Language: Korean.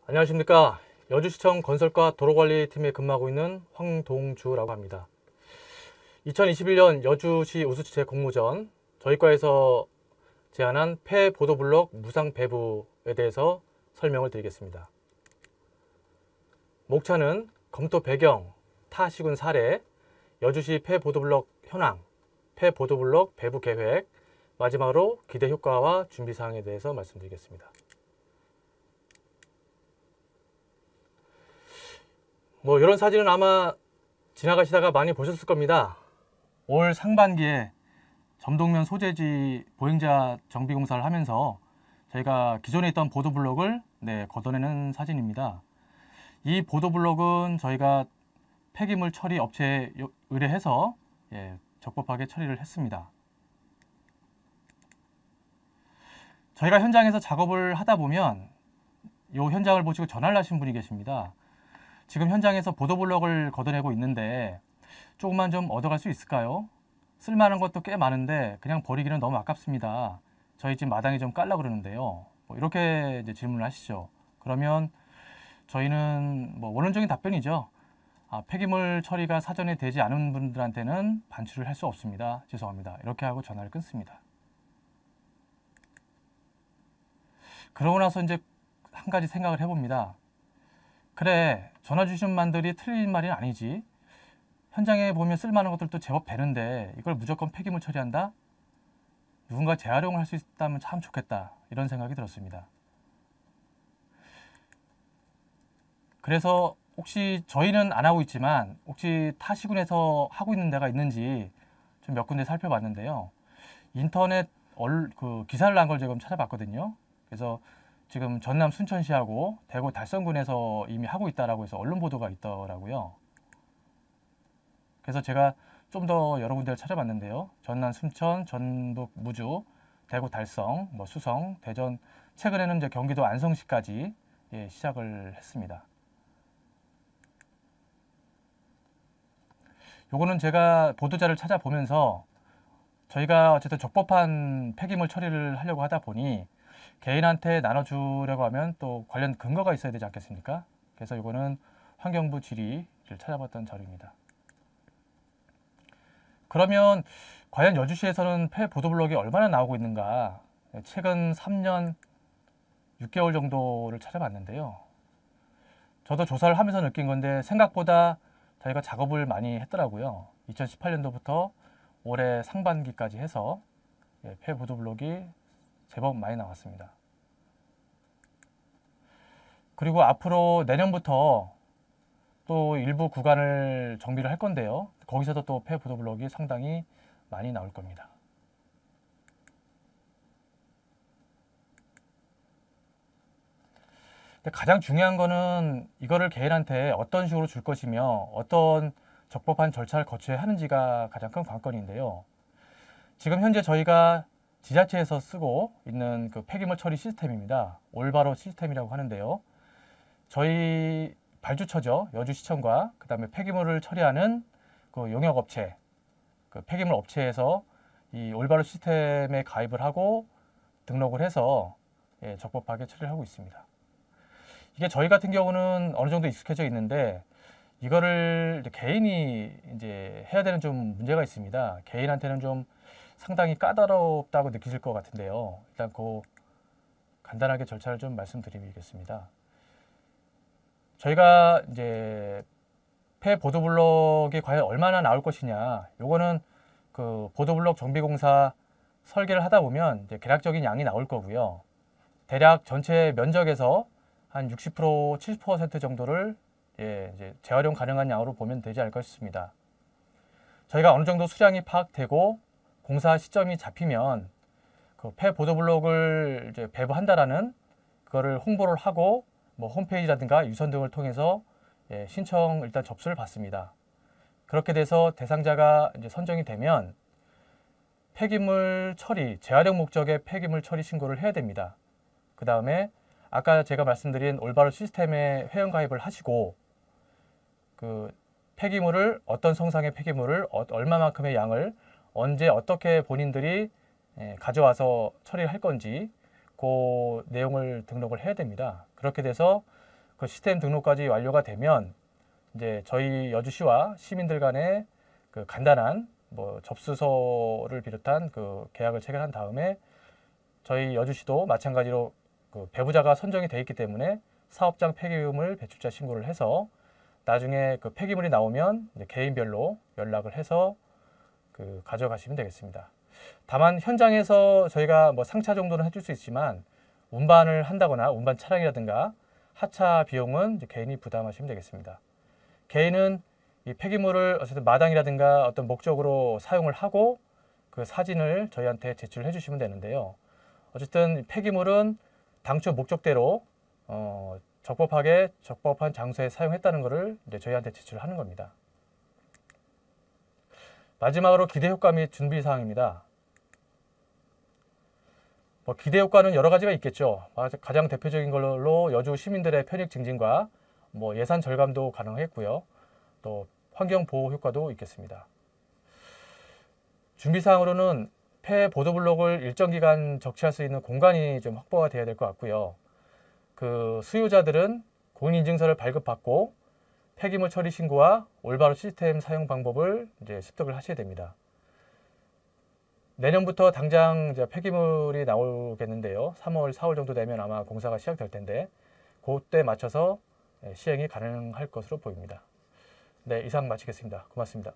안녕하십니까. 여주시청 건설과 도로관리팀에 근무하고 있는 황동주라고 합니다. 2021년 여주시 우수지체 공모전 저희과에서 제안한 폐보도블록 무상 배부에 대해서 설명을 드리겠습니다. 목차는 검토 배경, 타 시군 사례, 여주시 폐보도블록 현황, 폐보도블록 배부 계획, 마지막으로 기대 효과와 준비사항에 대해서 말씀드리겠습니다. 이런 사진은 아마 지나가시다가 많이 보셨을 겁니다. 올 상반기에 점동면 소재지 보행자 정비 공사를 하면서 저희가 기존에 있던 보도블록을 걷어내는 사진입니다. 이 보도블록은 저희가 폐기물 처리 업체에 의뢰해서 적법하게 처리를 했습니다. 저희가 현장에서 작업을 하다 보면 이 현장을 보시고 전화를 하신 분이 계십니다. 지금 현장에서 보도블록을 걷어내고 있는데 조금만 좀 얻어갈 수 있을까요? 쓸만한 것도 꽤 많은데 그냥 버리기는 너무 아깝습니다. 저희 집 마당에 좀 깔라고 그러는데요. 이렇게 이제 질문을 하시죠. 그러면 저희는 원론적인 답변이죠. 폐기물 처리가 사전에 되지 않은 분들한테는 반출을 할 수 없습니다. 죄송합니다. 이렇게 하고 전화를 끊습니다. 그러고 나서 이제 한 가지 생각을 해봅니다. 그래, 전화 주신 분들이 틀린 말이 아니지. 현장에 보면 쓸만한 것들도 제법 되는데 이걸 무조건 폐기물 처리한다? 누군가 재활용을 할 수 있다면 참 좋겠다. 이런 생각이 들었습니다. 그래서 혹시 저희는 안 하고 있지만 혹시 타 시군에서 하고 있는 데가 있는지 좀 몇 군데 살펴봤는데요. 인터넷 기사를 난 걸 지금 찾아봤거든요. 그래서 지금 전남 순천시하고 대구 달성군에서 이미 하고 있다라고 해서 언론 보도가 있더라고요. 그래서 제가 좀 더 여러 군데를 찾아봤는데요. 전남 순천, 전북 무주, 대구 달성, 수성, 대전, 최근에는 이제 경기도 안성시까지 시작을 했습니다. 요거는 제가 보도자를 찾아보면서 저희가 어쨌든 적법한 폐기물 처리를 하려고 하다 보니 개인한테 나눠주려고 하면 또 관련 근거가 있어야 되지 않겠습니까? 그래서 이거는 환경부 질의를 찾아봤던 자료입니다. 그러면 과연 여주시에서는 폐보도블록이 얼마나 나오고 있는가? 최근 3년 6개월 정도를 찾아봤는데요. 저도 조사를 하면서 느낀 건데 생각보다 저희가 작업을 많이 했더라고요. 2018년도부터 올해 상반기까지 해서 폐보도블록이 제법 많이 나왔습니다. 그리고 앞으로 내년부터 또 일부 구간을 정비를 할 건데요. 거기서도 또 폐보도블록이 상당히 많이 나올 겁니다. 근데 가장 중요한 거는 이거를 개인한테 어떤 식으로 줄 것이며 어떤 적법한 절차를 거쳐야 하는지가 가장 큰 관건인데요. 지금 현재 저희가 지자체에서 쓰고 있는 그 폐기물 처리 시스템입니다. 올바로 시스템이라고 하는데요. 저희 발주처죠. 여주시청과 그 다음에 폐기물을 처리하는 그 용역업체, 그 폐기물 업체에서 이 올바로 시스템에 가입을 하고 등록을 해서 적법하게 처리를 하고 있습니다. 이게 저희 같은 경우는 어느 정도 익숙해져 있는데 이거를 개인이 이제 해야 되는 좀 문제가 있습니다. 개인한테는 좀 상당히 까다롭다고 느끼실 것 같은데요. 일단 간단하게 절차를 좀 말씀드리겠습니다. 저희가 이제 폐보도블록이 과연 얼마나 나올 것이냐, 요거는 그 보도블록 정비공사 설계를 하다 보면 이제 계략적인 양이 나올 거고요. 대략 전체 면적에서 한 60%, 70% 정도를 이제 재활용 가능한 양으로 보면 되지 않을까 싶습니다. 저희가 어느 정도 수량이 파악되고 공사 시점이 잡히면 그 폐보도블록을 이제 배부한다라는 그거를 홍보를 하고 홈페이지라든가 유선 등을 통해서 신청 일단 접수를 받습니다. 그렇게 돼서 대상자가 이제 선정이 되면 폐기물 처리, 재활용 목적의 폐기물 처리 신고를 해야 됩니다. 그 다음에 아까 제가 말씀드린 올바로 시스템에 회원 가입을 하시고 그 폐기물을 어떤 성상의 폐기물을 얼마만큼의 양을 언제 어떻게 본인들이 가져와서 처리를 할 건지 그 내용을 등록을 해야 됩니다. 그렇게 돼서 그 시스템 등록까지 완료가 되면 이제 저희 여주시와 시민들 간의 그 간단한 뭐 접수서를 비롯한 그 계약을 체결한 다음에 저희 여주시도 마찬가지로 그 배부자가 선정이 돼 있기 때문에 사업장 폐기물 배출자 신고를 해서 나중에 그 폐기물이 나오면 이제 개인별로 연락을 해서 그 가져가시면 되겠습니다. 다만 현장에서 저희가 뭐 상차 정도는 해줄 수 있지만 운반을 한다거나 운반 차량이라든가 하차 비용은 이제 개인이 부담하시면 되겠습니다. 개인은 이 폐기물을 어쨌든 마당이라든가 어떤 목적으로 사용을 하고 그 사진을 저희한테 제출해 주시면 되는데요. 어쨌든 폐기물은 당초 목적대로 적법한 장소에 사용했다는 것을 이제 저희한테 제출하는 겁니다. 마지막으로 기대 효과 및 준비 사항입니다. 뭐 기대 효과는 여러 가지가 있겠죠. 가장 대표적인 걸로 여주 시민들의 편익 증진과 뭐 예산 절감도 가능했고요. 또 환경 보호 효과도 있겠습니다. 준비 사항으로는 폐 보도 블록을 일정 기간 적치할 수 있는 공간이 좀 확보가 돼야 될 것 같고요. 그 수요자들은 공인인증서를 발급받고 폐기물 처리 신고와 올바른 시스템 사용 방법을 이제 습득을 하셔야 됩니다. 내년부터 당장 이제 폐기물이 나오겠는데요. 3월, 4월 정도 되면 아마 공사가 시작될 텐데 그때 맞춰서 시행이 가능할 것으로 보입니다. 네, 이상 마치겠습니다. 고맙습니다.